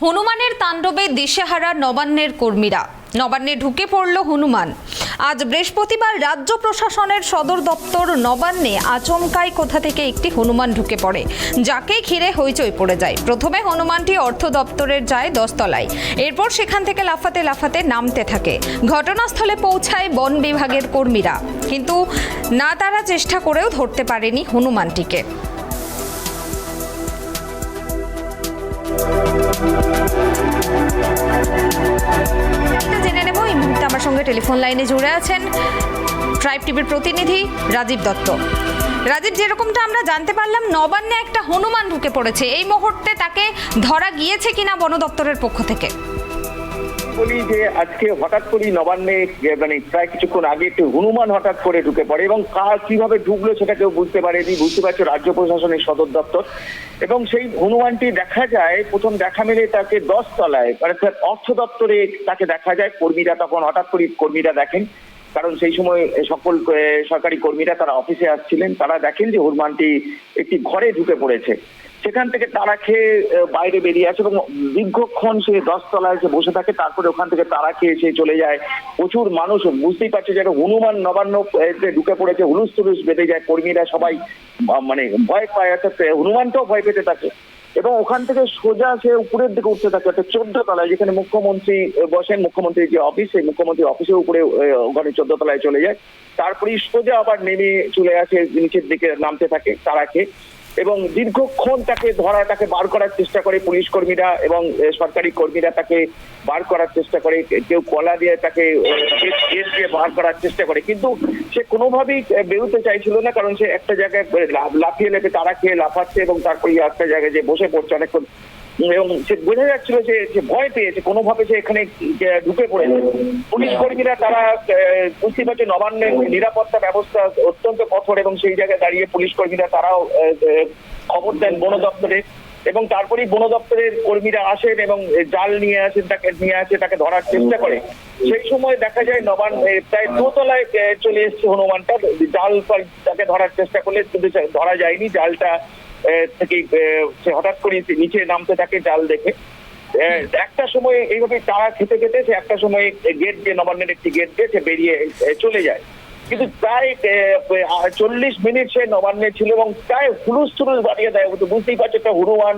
হনুমানের তাণ্ডবে দিশেহারা নবান্নের কর্মীরা। নবান্নে ঢুকে পড়ল হনুমান। আজ বৃহস্পতিবার রাজ্য প্রশাসনের সদর দপ্তর নবান্নে আচমকাই কোথা থেকে একটি হনুমান ঢুকে পড়ে, যাকে ঘিরে হইচই পড়ে যায়। প্রথমে হনুমানটি অর্থ দপ্তরের যায় 10 তলায়, এরপর সেখান থেকে লাফাতে লাফাতে নামতে থাকে। ঘটনাস্থলে পৌঁছায় বন বিভাগের কর্মীরা, কিন্তু না তারা চেষ্টা করেও ধরতে পারেনি হনুমানটিকে। জেনে নেব এই মুহূর্তে আমার সঙ্গে টেলিফোন লাইনে জুড়ে আছেন ট্রাইব টিভির প্রতিনিধি রাজীব দত্ত। রাজীব, যেরকমটা আমরা জানতে পারলাম, নবান্নে একটা হনুমান ঢুকে পড়েছে। এই মুহূর্তে তাকে ধরা গিয়েছে কিনা বন দপ্তরের পক্ষ থেকে? বলি যে আজকে হঠাৎ করেই নবান্নে প্রায় কিছুক্ষণ আগে একটি হনুমান হঠাৎ করে ঢুকে পড়ে এবং কিভাবে ঢুকলো সেটা কেউ বুঝতে পারেনি। বুঝতে পারছো রাজ্য প্রশাসনের সদর দপ্তর, এবং সেই হনুমানটি দেখা যায় প্রথম দেখা মেলে তাকে 10 তলায় অর্থ দপ্তরে তাকে দেখা যায়। কর্মীরা তখন হঠাৎ করে কর্মীরা দেখেন, কারণ সেই সময় সকল সরকারি কর্মীরা তারা অফিসে আসছিলেন, তারা দেখেন যে হনুমানটি একটি ঘরে ঢুকে পড়েছে। সেখান থেকে তারা খেয়ে বাইরে বেরিয়ে আসে এবং দীর্ঘক্ষণ সে 10 তলায় এসে বসে থাকে। তারপরে ওখান থেকে তারা খেয়ে সে চলে যায়। প্রচুর মানুষ, বুঝতেই পারছে যে হনুমান নবান্ন ঢুকে পড়েছে, হুলুস তুলুস বেঁধে যায়। কর্মীরা সবাই ভয় পায়, অর্থাৎ হনুমানটাও ভয় পেতে থাকে এবং ওখান থেকে সোজা সে উপরের দিকে উঠতে থাকে, অর্থাৎ 14 তলায়, যেখানে মুখ্যমন্ত্রী বসেন, মুখ্যমন্ত্রীর যে অফিস, সেই মুখ্যমন্ত্রী অফিসের উপরে ওখানে 14 তলায় চলে যায়। তারপরে সোজা আবার নেমে চলে আসে, নিচের দিকে নামতে থাকে তারা খেয়ে, এবং দীর্ঘক্ষণ তাকে বার করার চেষ্টা করে পুলিশ কর্মীরা এবং সরকারি কর্মীরা তাকে বার করার চেষ্টা করে। কেউ কলা দিয়ে তাকে দিয়ে বার করার চেষ্টা করে, কিন্তু সে কোনোভাবেই বেরোতে চাইছিল না, কারণ সে একটা জায়গায় লাফিয়ে লেপে তারা খেয়ে লাফাচ্ছে এবং তারপরে একটা জায়গায় যে বসে পড়ছে অনেকক্ষণ, এবং সে বোঝা যাচ্ছিল যে ভয় পেয়েছে, কোনোভাবে সে এখানে ঢুকে পড়েছে। পুলিশ কর্মীরা তারা বুঝতে পারছে নবান্নের নিরাপত্তা ব্যবস্থা অত্যন্ত কঠোর, এবং সেই জায়গায় দাঁড়িয়ে পুলিশ কর্মীরা তারাও খবর দেন বন দপ্তরে, এবং তারপরেই বন দপ্তরের কর্মীরা আসেন এবং জাল নিয়ে আসেন, তাকে ধরার চেষ্টা করে। সেই সময় দেখা যায় প্রায় 2 তলায় চলে এসছে হনুমানটা। জাল তাকে ধরার চেষ্টা করলে কিন্তু ধরা যায়নি। জালটা থেকে সে হঠাৎ করে নিচে নামতে থাকে জাল দেখে। একটা সময় এইভাবে তারা খেতে খেতে সে একটা সময় গেট দিয়ে, নবান্নের একটি গেট দিয়ে সে বেরিয়ে চলে যায়। কিন্তু প্রায় 40 মিনিট সে নবান্নে ছিল এবং প্রায় হুলুস থুলুস বাড়িয়ে দেয়। বুঝতেই পারছে একটা হনুমান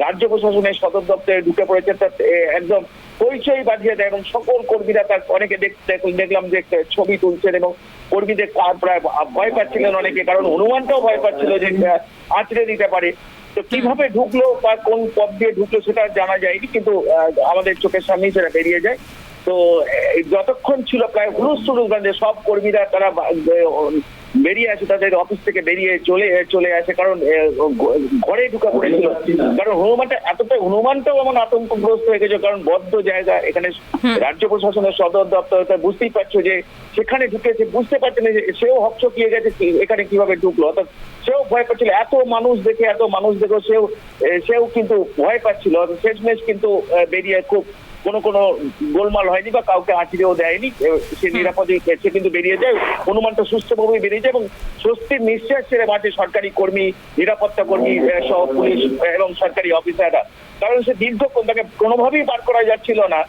রাজ্য প্রশাসনের সদর দপ্তরে ঢুকে পড়েছে, একদম পরিচয় বাঁধিয়ে দেয়, এবং সকল কর্মীরা তার অনেকে দেখলাম যে ছবি তুলছেন, এবং কর্মীদের প্রায় ভয় পাচ্ছিলেন অনেকে, কারণ হনুমানটাও ভয় পাচ্ছিল যে আঁচড়ে দিতে পারে। তো কিভাবে ঢুকলো বা কোন পথ দিয়ে ঢুকলো সেটা জানা যায়নি, কিন্তু আমাদের চোখের সামনেই সেটা বেরিয়ে যায়। তো যতক্ষণ ছিল প্রায় হুলুস তুলুস বাঁধে সব কর্মীরা তারা বেরিয়ে আসে, তাদের অফিস থেকে বেরিয়ে চলে আসে, কারণ ঘরে ঢুকা পড়েছিল। কারণ হনুমানটাও এমন আতঙ্কগ্রস্ত হয়ে গেছে, কারণ বদ্ধ জায়গা, এখানে রাজ্য প্রশাসনের সদর দপ্তর, বুঝতেই পারছো যে সেখানে ঢুকেছে, বুঝতে পারছে না যে সেও হকচকিয়ে গেছে এখানে কিভাবে ঢুকলো, অর্থাৎ সেও ভয় পাচ্ছিল। এত মানুষ দেখে সেও কিন্তু ভয় পাচ্ছিল। শেষমেশ কিন্তু বেরিয়ে খুব কোনো গোলমাল হয়নি বা কাউকে আঁচড়েও দেয়নি, সে নিরাপদে সে কিন্তু বেরিয়ে যায়। হনুমানটা সুস্থভাবে বেরিয়ে যায় এবং স্বস্তির নিঃশ্বাস ছেড়ে বাঁচে সরকারি কর্মী, নিরাপত্তা কর্মী সহ পুলিশ এবং সরকারি অফিসাররা। কারণ সে দীর্ঘক্ষণ তাকে কোনোভাবেই বার করা যাচ্ছিল না।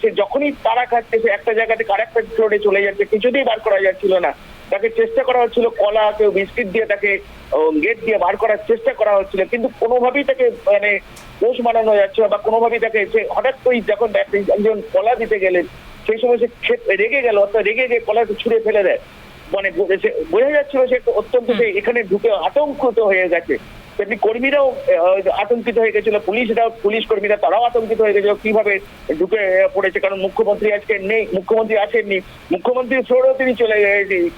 সে যখনই তারা খাচ্ছে, সে একটা জায়গা থেকে আরেকটা ফ্লোরে চলে যাচ্ছে, কিছুতেই বার করা যাচ্ছিল না। তাকে চেষ্টা করা হচ্ছিল কলা, কেউ বিস্কিট দিয়ে তাকে গেট দিয়ে বার করার চেষ্টা করা হচ্ছিল, কিন্তু কোনোভাবেই তাকে পোষ মানানো যাচ্ছে বা কোনোভাবেই তাকে হঠাৎ করেই যখন একজন কলা দিতে গেলেন, সেই সময় সে রেগে গেল, অর্থাৎ রেগে গিয়ে কলাকে ছুঁড়ে ফেলে দেয়। বোঝা যাচ্ছিল সে অত্যন্ত এখানে ঢুকে আতঙ্কিত হয়ে গেছে। তেমনি কর্মীরাও আতঙ্কিত হয়ে গেছিল, পুলিশ কর্মীরা তারাও আতঙ্কিত হয়ে গেছিল কিভাবে ঢুকে পড়েছে। কারণ মুখ্যমন্ত্রী আজকে নেই, মুখ্যমন্ত্রী আসেননি, মুখ্যমন্ত্রীর ফ্লোরেও তিনি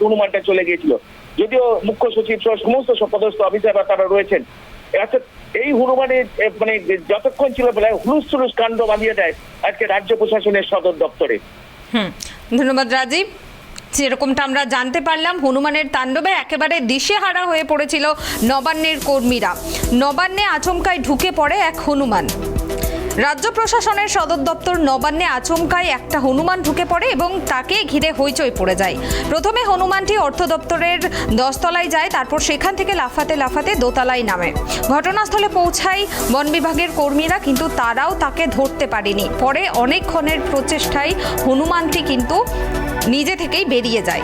হনুমানটা চলে গিয়েছিল, যদিও মুখ্য সচিব সহ সমস্ত পদস্থ অফিসাররা তারা রয়েছেন। অর্থাৎ এই হনুমানের যতক্ষণ ছিল বেলায় হুলুস থুলুস কাণ্ড বাঁধিয়ে দেয় আজকে রাজ্য প্রশাসনের সদর দপ্তরে। ধন্যবাদ রাজীব। যেরকমটা আমরা জানতে পারলাম, হনুমানের তাণ্ডবে একেবারে দিশেহারা হয়ে পড়েছিল নবান্নের কর্মীরা। নবান্নে আচমকায় ঢুকে পড়ে এক হনুমান। রাজ্য প্রশাসনের সদর দপ্তর নবান্নে আচমকাই একটা হনুমান ঢুকে পড়ে এবং তাকে ঘিরে হইচই পড়ে যায়। প্রথমে হনুমানটি অর্থ দপ্তরের 10 তলায় যায়, তারপর সেখান থেকে লাফাতে লাফাতে দোতলায় নামে। ঘটনাস্থলে পৌঁছায় বন বিভাগের কর্মীরা, কিন্তু তারাও তাকে ধরতে পারেনি। পরে অনেকক্ষণের প্রচেষ্টায় হনুমানটি কিন্তু নিজে থেকেই বেরিয়ে যায়।